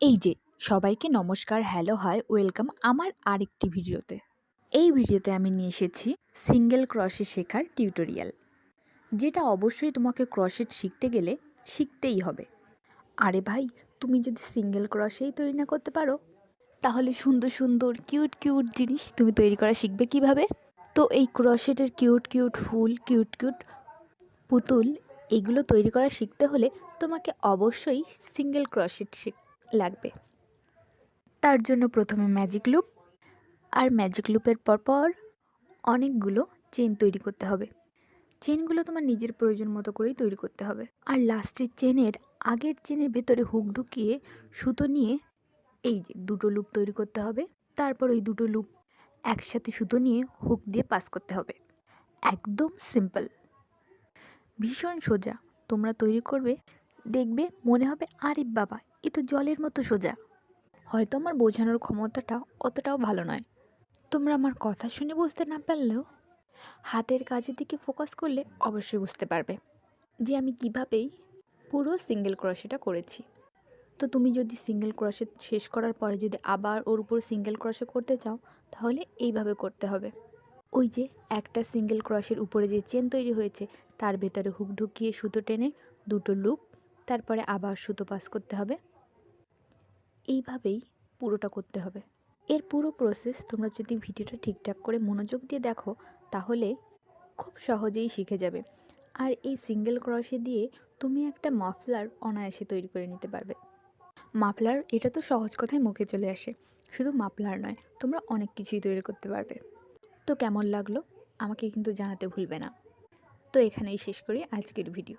এই যে সবাইকে নমস্কার, হ্যালো, হাই, ওয়েলকাম আমার আরেকটি ভিডিওতে। এই ভিডিওতে আমি নিয়ে এসেছি সিঙ্গেল ক্রোশে শেখার টিউটোরিয়াল, যেটা অবশ্যই তোমাকে ক্রোশেট শিখতে গেলে শিখতেই হবে। আরে ভাই, তুমি যদি সিঙ্গেল ক্রোশেই তৈরি না করতে পারো, তাহলে সুন্দর সুন্দর কিউট কিউট জিনিস তুমি তৈরি করা শিখবে কিভাবে? তো এই ক্রোশেটের কিউট কিউট ফুল, কিউট কিউট পুতুল, এগুলো তৈরি করা শিখতে হলে তোমাকে অবশ্যই সিঙ্গেল ক্রোশেট লাগবে। তার জন্য প্রথমে ম্যাজিক লুপ, আর ম্যাজিক লুপের পরপর অনেকগুলো চেন তৈরি করতে হবে। চেনগুলো তোমার নিজের প্রয়োজন মতো করেই তৈরি করতে হবে। আর লাস্টের চেনের আগের চেনের ভেতরে হুক ঢুকিয়ে সুতো নিয়ে এই যে দুটো লুপ তৈরি করতে হবে। তারপর ওই দুটো লুপ একসাথে সুতো নিয়ে হুক দিয়ে পাস করতে হবে। একদম সিম্পল, ভীষণ সোজা। তোমরা তৈরি করবে, দেখবে মনে হবে আরে বাবা, এ তো জলের মতো সোজা। হয়তো আমার বোঝানোর ক্ষমতাটা অতটাও ভালো নয়। তোমরা আমার কথা শুনে বুঝতে না পারলেও হাতের কাজের দিকে ফোকাস করলে অবশ্যই বুঝতে পারবে যে আমি কীভাবেই পুরো সিঙ্গেল ক্রোশেটা করেছি। তো তুমি যদি সিঙ্গেল ক্রোশে শেষ করার পরে যদি আবার ওর উপর সিঙ্গেল ক্রোশে করতে চাও, তাহলে এইভাবে করতে হবে। ওই যে একটা সিঙ্গেল ক্রোশের উপরে যে চেন তৈরি হয়েছে, তার ভেতরে হুক ঢুকিয়ে সুতো টেনে দুটো লুপ, তারপরে আবার সুতো পাস করতে হবে। এইভাবেই পুরোটা করতে হবে। এর পুরো প্রসেস তোমরা যদি ভিডিওটা ঠিকঠাক করে মনোযোগ দিয়ে দেখো, তাহলে খুব সহজেই শিখে যাবে। আর এই সিঙ্গেল ক্রোশে দিয়ে তুমি একটা মাফলার অনায়াসে তৈরি করে নিতে পারবে। মাফলার, এটা তো সহজ কথায় মুখে চলে আসে। শুধু মাফলার নয়, তোমরা অনেক কিছুই তৈরি করতে পারবে। তো কেমন লাগলো আমাকে কিন্তু জানাতে ভুলবে না। তো এখানেই শেষ করি আজকের ভিডিও।